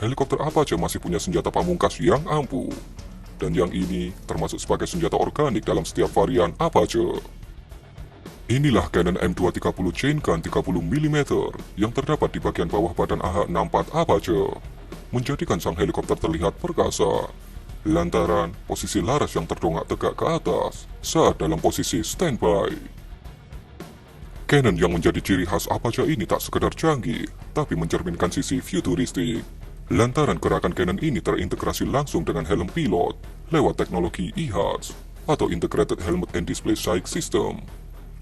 helikopter Apache masih punya senjata pamungkas yang ampuh. Dan yang ini termasuk sebagai senjata organik dalam setiap varian Apache. Inilah Canon M230 Chain Gun 30 mm yang terdapat di bagian bawah badan AH-64 Apache, menjadikan sang helikopter terlihat perkasa, lantaran posisi laras yang terdongak tegak ke atas saat dalam posisi standby. Canon yang menjadi ciri khas Apache ini tak sekedar canggih, tapi mencerminkan sisi futuristik. Lantaran gerakan Canon ini terintegrasi langsung dengan helm pilot lewat teknologi IHADS atau Integrated Helmet and Display Sight System.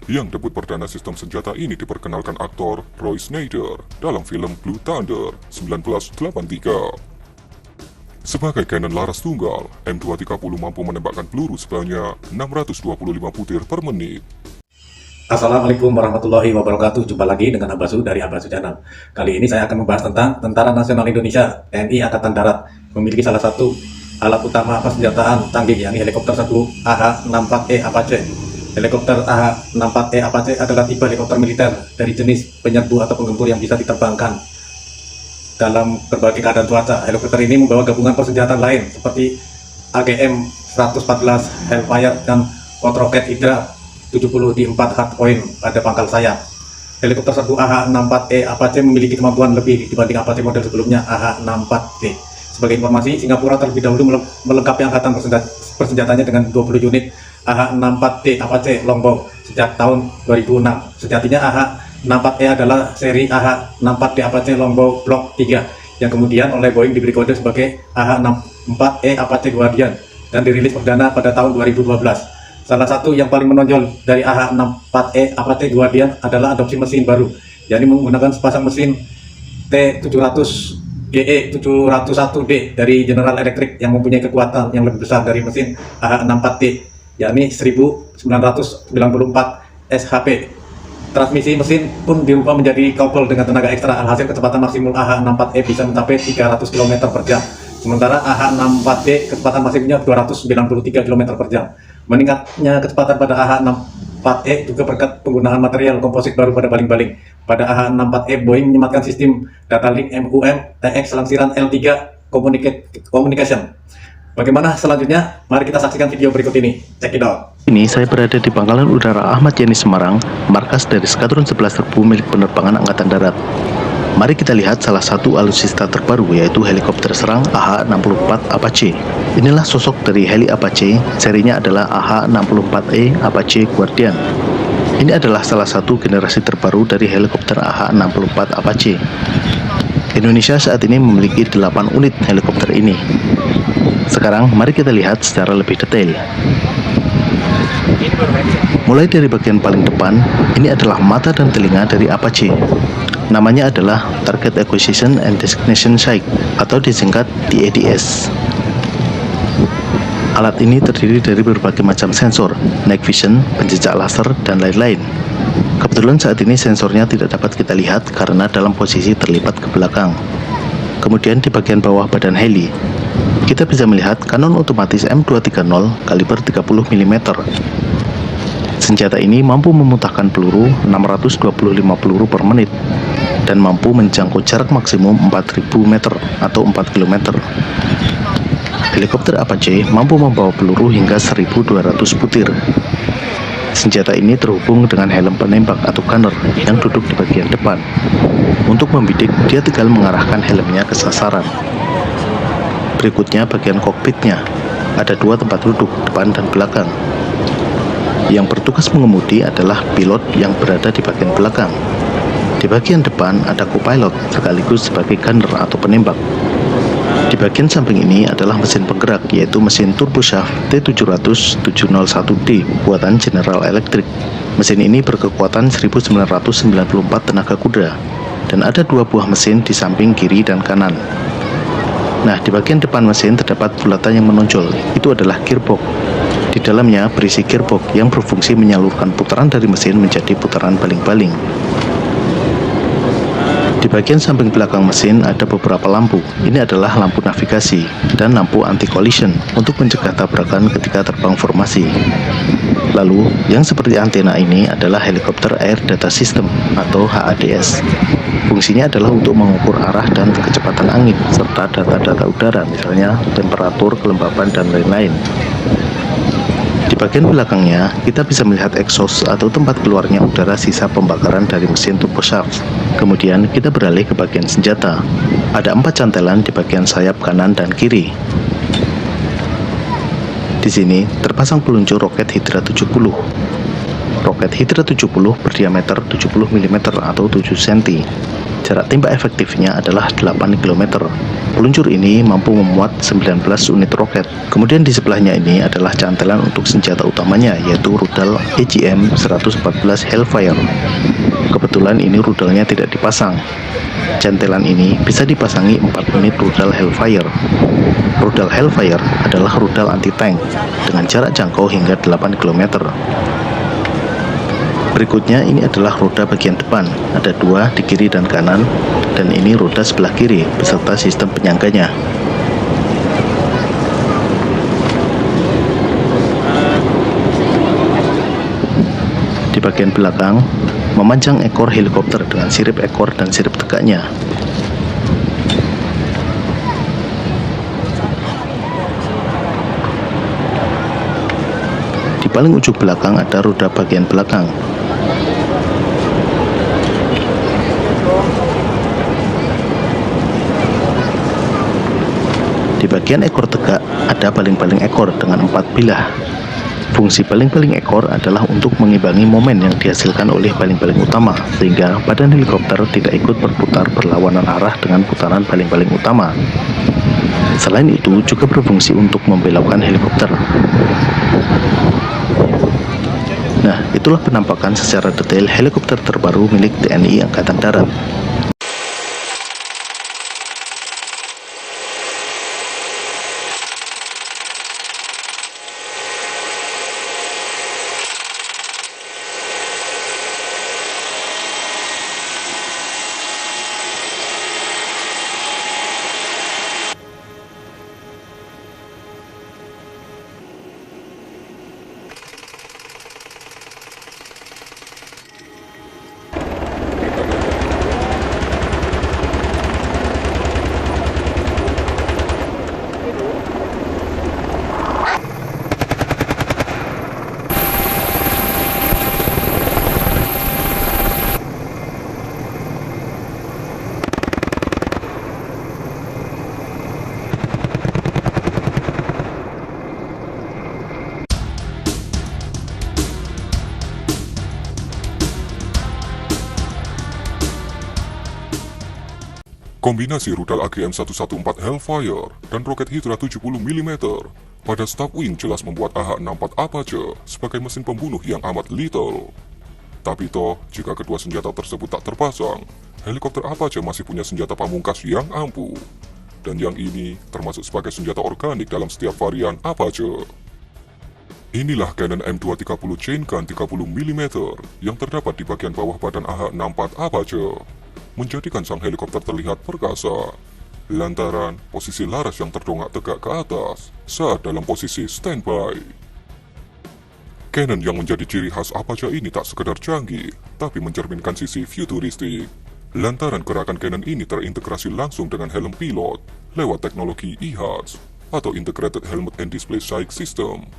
Yang debut perdana sistem senjata ini diperkenalkan aktor Roy Schneider dalam film Blue Thunder 1983. Sebagai Canon laras tunggal, M230 mampu menembakkan peluru sebanyak 625 butir per menit. Assalamualaikum warahmatullahi wabarakatuh. Jumpa lagi dengan Abasu dari Abasu Channel. Kali ini saya akan membahas tentang Tentara Nasional Indonesia TNI Angkatan Darat memiliki salah satu alat utama persenjataan canggih, yakni helikopter serbu AH-64E Apache. Helikopter AH-64E Apache adalah tipe helikopter militer dari jenis penyerbu atau penggempur yang bisa diterbangkan dalam berbagai keadaan cuaca. Helikopter ini membawa gabungan persenjataan lain seperti AGM-114 Hellfire dan Outrocket Hydra 70 di 4 hardpoint pada pangkal sayap. Helikopter serbu AH-64E Apache memiliki kemampuan lebih dibanding Apache model sebelumnya AH-64D. Sebagai informasi, Singapura terlebih dahulu melengkapi angkatan persenjatanya dengan 20 unit AH-64D Apache Longbow sejak tahun 2006. Sejatinya AH-64E adalah seri AH-64D Apache Longbow Block 3 yang kemudian oleh Boeing diberi kode sebagai AH-64E Apache Guardian dan dirilis perdana pada tahun 2012. Salah satu yang paling menonjol dari AH-64E Apache Guardian adalah adopsi mesin baru, yakni menggunakan sepasang mesin T700GE 701D dari General Electric yang mempunyai kekuatan yang lebih besar dari mesin AH-64D, yakni 1994 SHP. Transmisi mesin pun dirubah menjadi couple dengan tenaga ekstra, alhasil kecepatan maksimum AH-64E bisa mencapai 300 km per jam. Sementara AH-64D kecepatan maksimumnya 293 km per jam. Meningkatnya kecepatan pada AH-64E juga berkat penggunaan material komposit baru pada baling-baling. Pada AH-64E, Boeing menyematkan sistem data link MUM TX langsiran L3 Communication. Bagaimana selanjutnya? Mari kita saksikan video berikut ini. Check it out. Ini saya berada di Pangkalan Udara Ahmad Yani Semarang, markas dari Skadron 11 Serbu milik penerbangan Angkatan Darat. Mari kita lihat salah satu alutsista terbaru, yaitu helikopter serang AH-64 Apache. Inilah sosok dari heli Apache, serinya adalah AH-64E Apache Guardian. Ini adalah salah satu generasi terbaru dari helikopter AH-64 Apache. Indonesia saat ini memiliki 8 unit helikopter ini. Sekarang mari kita lihat secara lebih detail. Mulai dari bagian paling depan, ini adalah mata dan telinga dari Apache. Namanya adalah Target Acquisition and Destination Sight atau disingkat TADS. Alat ini terdiri dari berbagai macam sensor, night vision, penjejak laser, dan lain-lain. Kebetulan saat ini sensornya tidak dapat kita lihat karena dalam posisi terlipat ke belakang. Kemudian di bagian bawah badan heli, kita bisa melihat kanon otomatis M230 kaliber 30 mm. Senjata ini mampu memuntahkan peluru 625 peluru per menit dan mampu menjangkau jarak maksimum 4000 meter atau 4 km. Helikopter Apache mampu membawa peluru hingga 1200 butir. Senjata ini terhubung dengan helm penembak atau gunner yang duduk di bagian depan. Untuk membidik, dia tinggal mengarahkan helmnya ke sasaran. Berikutnya bagian kokpitnya. Ada 2 tempat duduk, depan dan belakang. Yang bertugas mengemudi adalah pilot yang berada di bagian belakang. Di bagian depan ada co-pilot sekaligus sebagai gunner atau penembak. Di bagian samping ini adalah mesin penggerak, yaitu mesin turboshaft T700 701D buatan General Electric. Mesin ini berkekuatan 1994 tenaga kuda dan ada 2 buah mesin di samping kiri dan kanan. Nah, di bagian depan mesin terdapat bulatan yang menonjol, itu adalah gearbox. Di dalamnya berisi gearbox yang berfungsi menyalurkan putaran dari mesin menjadi putaran baling-baling. Di bagian samping belakang mesin ada beberapa lampu. Ini adalah lampu navigasi dan lampu anti-collision untuk mencegah tabrakan ketika terbang formasi. Lalu, yang seperti antena ini adalah Helicopter Air Data System atau HADS. Fungsinya adalah untuk mengukur arah dan kecepatan angin, serta data-data udara, misalnya temperatur, kelembapan, dan lain-lain. Di bagian belakangnya, kita bisa melihat exhaust atau tempat keluarnya udara sisa pembakaran dari mesin turboshaft. Kemudian kita beralih ke bagian senjata. Ada 4 cantelan di bagian sayap kanan dan kiri. Di sini terpasang peluncur roket Hydra 70. Roket Hydra 70 berdiameter 70 mm atau 7 cm. Jarak tembak efektifnya adalah 8 km. Peluncur ini mampu memuat 19 unit roket. Kemudian di sebelahnya ini adalah cantelan untuk senjata utamanya, yaitu rudal AGM-114 Hellfire. Kebetulan ini rudalnya tidak dipasang. Cantelan ini bisa dipasangi 4 unit rudal Hellfire. Rudal Hellfire adalah rudal anti-tank dengan jarak jangkau hingga 8 km. Berikutnya ini adalah roda bagian depan, ada 2 di kiri dan kanan, dan ini roda sebelah kiri beserta sistem penyangganya. Di bagian belakang, memanjang ekor helikopter dengan sirip ekor dan sirip tegaknya. Di paling ujung belakang ada roda bagian belakang. Di bagian ekor tegak ada baling-baling ekor dengan 4 bilah. Fungsi baling-baling ekor adalah untuk mengimbangi momen yang dihasilkan oleh baling-baling utama, sehingga badan helikopter tidak ikut berputar berlawanan arah dengan putaran baling-baling utama. Selain itu juga berfungsi untuk membelokkan helikopter. Nah, itulah penampakan secara detail helikopter terbaru milik TNI Angkatan Darat. Kombinasi rudal AGM-114 Hellfire dan roket Hydra 70 mm pada staf wing jelas membuat AH-64 Apache sebagai mesin pembunuh yang amat lethal. Tapi toh, jika kedua senjata tersebut tak terpasang, helikopter Apache masih punya senjata pamungkas yang ampuh. Dan yang ini termasuk sebagai senjata organik dalam setiap varian Apache. Inilah Canon M230 Chain Gun 30 mm yang terdapat di bagian bawah badan AH-64 Apache, menjadikan sang helikopter terlihat perkasa, lantaran posisi laras yang terdongak tegak ke atas saat dalam posisi standby. Cannon yang menjadi ciri khas Apache ini tak sekedar canggih, tapi mencerminkan sisi futuristik, lantaran gerakan Cannon ini terintegrasi langsung dengan helm pilot lewat teknologi IHADS atau Integrated Helmet and Display Sight System.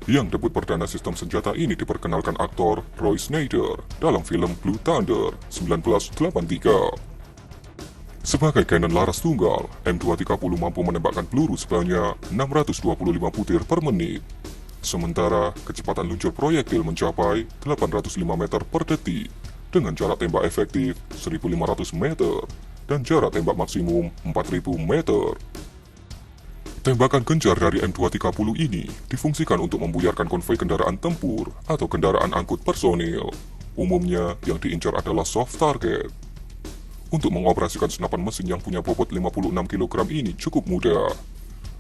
Yang debut perdana sistem senjata ini diperkenalkan aktor Roy Schneider dalam film Blue Thunder 1983. Sebagai cannon laras tunggal, M230 mampu menembakkan peluru sebanyak 625 butir per menit. Sementara kecepatan luncur proyektil mencapai 805 meter per detik dengan jarak tembak efektif 1500 meter dan jarak tembak maksimum 4000 meter. Tembakan gencar dari M230 ini difungsikan untuk membuyarkan konvoi kendaraan tempur atau kendaraan angkut personil. Umumnya yang diincar adalah soft target. Untuk mengoperasikan senapan mesin yang punya bobot 56 kg ini cukup mudah,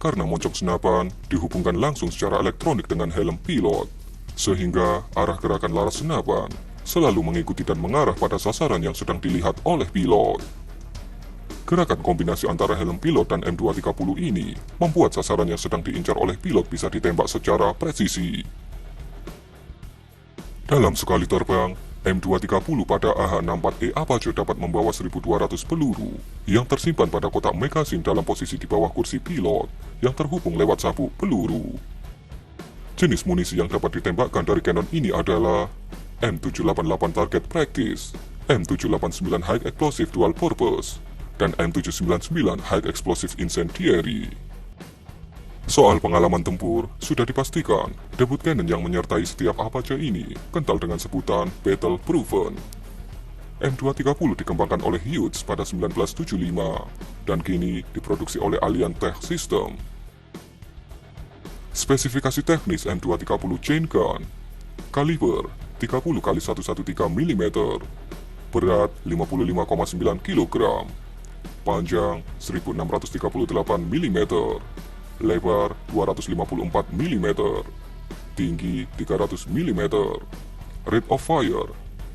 karena moncong senapan dihubungkan langsung secara elektronik dengan helm pilot, sehingga arah gerakan laras senapan selalu mengikuti dan mengarah pada sasaran yang sedang dilihat oleh pilot. Gerakan kombinasi antara helm pilot dan M230 ini membuat sasaran yang sedang diincar oleh pilot bisa ditembak secara presisi. Dalam sekali terbang, M230 pada AH-64E Apache dapat membawa 1.200 peluru yang tersimpan pada kotak magasin dalam posisi di bawah kursi pilot yang terhubung lewat sabuk peluru. Jenis munisi yang dapat ditembakkan dari Canon ini adalah M788 Target Practice, M789 High Explosive Dual Purpose, dan M799 High Explosive Incendiary. Soal pengalaman tempur, sudah dipastikan debut Canon yang menyertai setiap Apache ini kental dengan sebutan Battle Proven. M230 dikembangkan oleh Hughes pada 1975 dan kini diproduksi oleh Alliant Tech System. Spesifikasi teknis M230 chain gun, kaliber 30x113 mm, berat 55,9 kg, panjang 1638 mm, lebar 254 mm, tinggi 300 mm, rate of fire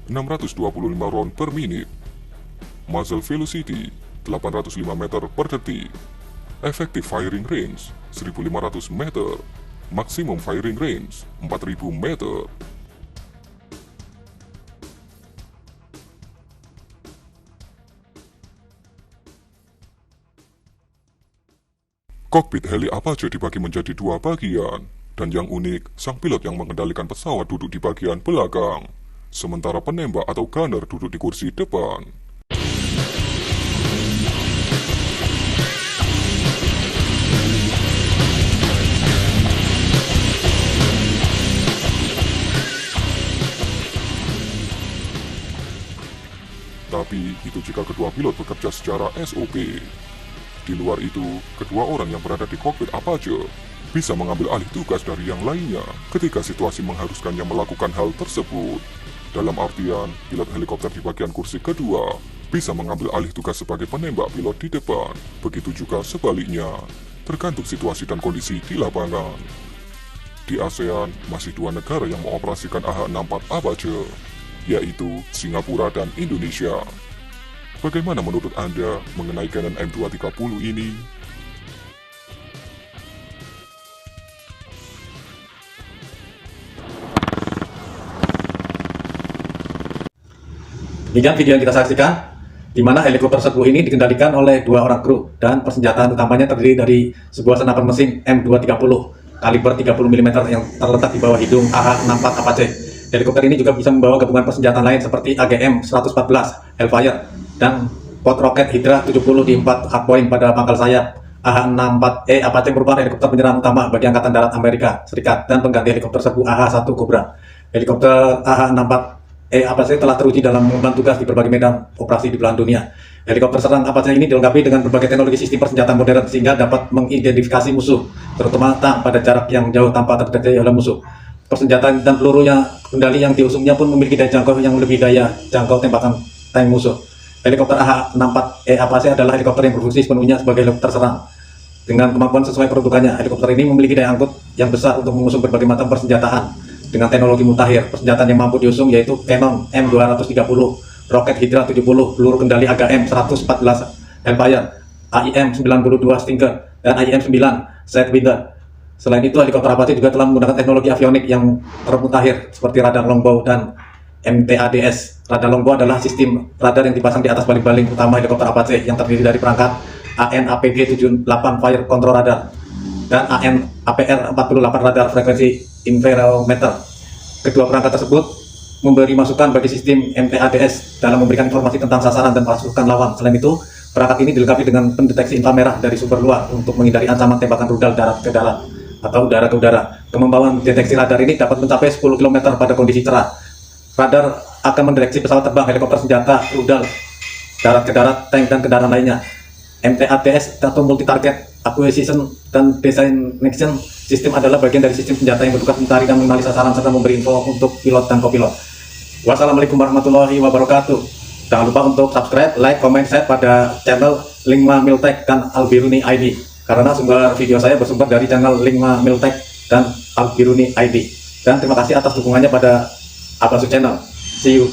625 round per menit, muzzle velocity 805 meter per detik, effective firing range 1500 meter, maximum firing range 4000 meter. Kokpit heli Apache dibagi menjadi dua bagian, dan yang unik, sang pilot yang mengendalikan pesawat duduk di bagian belakang, sementara penembak atau gunner duduk di kursi depan. Tapi itu jika kedua pilot bekerja secara SOP. Di luar itu, kedua orang yang berada di kokpit Apache bisa mengambil alih tugas dari yang lainnya ketika situasi mengharuskannya melakukan hal tersebut. Dalam artian, pilot helikopter di bagian kursi kedua bisa mengambil alih tugas sebagai penembak pilot di depan. Begitu juga sebaliknya, tergantung situasi dan kondisi di lapangan. Di ASEAN, masih dua negara yang mengoperasikan AH-64 Apache, yaitu Singapura dan Indonesia. Bagaimana menurut Anda mengenai Canon M230 ini? Demikian video yang kita saksikan, di mana helikopter serbu ini dikendalikan oleh dua orang kru dan persenjataan utamanya terdiri dari sebuah senapan mesin M230 kaliber 30 mm yang terletak di bawah hidung AH-64 Apache. Helikopter ini juga bisa membawa gabungan persenjataan lain seperti AGM-114 Hellfire dan pot roket Hydra 70 di 4 hardpoint pada pangkal sayap. AH-64E Apache merupakan helikopter penyerang utama bagi Angkatan Darat Amerika Serikat dan pengganti helikopter serbu AH-1 Cobra. Helikopter AH-64E Apache telah teruji dalam mengemban tugas di berbagai medan operasi di belahan dunia. Helikopter serang Apache ini dilengkapi dengan berbagai teknologi sistem persenjataan modern sehingga dapat mengidentifikasi musuh, terutama tank pada jarak yang jauh tanpa terdeteksi oleh musuh. Persenjataan dan pelurunya kendali yang diusungnya pun memiliki daya jangkau yang lebih daya jangkau tembakan tank musuh. Helikopter AH-64E Apache adalah helikopter yang berfungsi sepenuhnya sebagai helikopter serang. Dengan kemampuan sesuai peruntukannya, helikopter ini memiliki daya angkut yang besar untuk mengusung berbagai macam persenjataan. Dengan teknologi mutakhir, persenjataan yang mampu diusung yaitu Canon M230, roket Hydra 70, peluru kendali AGM-114 Hellfire, AIM-92 Stinger, dan AIM-9 Sidewinder. Selain itu, helikopter Apache juga telah menggunakan teknologi avionik yang termutakhir seperti radar longbow dan MTADS. Radar longbow adalah sistem radar yang dipasang di atas baling-baling utama helikopter Apache yang terdiri dari perangkat AN/APG-78 Fire Control Radar dan AN/APR-48 Radar Frekuensi Interferometer. Kedua perangkat tersebut memberi masukan bagi sistem MTADS dalam memberikan informasi tentang sasaran dan pasukan lawan. Selain itu, perangkat ini dilengkapi dengan pendeteksi inframerah dari sumber luar untuk menghindari ancaman tembakan rudal darat ke darat atau udara ke udara. Kemampuan deteksi radar ini dapat mencapai 10 km pada kondisi cerah. Radar akan mendeteksi pesawat terbang, helikopter senjata, rudal, darat ke darat, tank, dan kendaraan lainnya. MTADS atau Multi Target Acquisition dan Designation System adalah bagian dari sistem senjata yang bertugas mencari dan mengenali sasaran serta memberi info untuk pilot dan kopilot. Wassalamualaikum warahmatullahi wabarakatuh. Jangan lupa untuk subscribe, like, comment, share pada channel Lingma Miltech dan Albiruni ID. Karena sumber video saya bersumber dari channel Lingma Miltech dan Albiruni ID. Dan terima kasih atas dukungannya pada Abasu Channel. See you.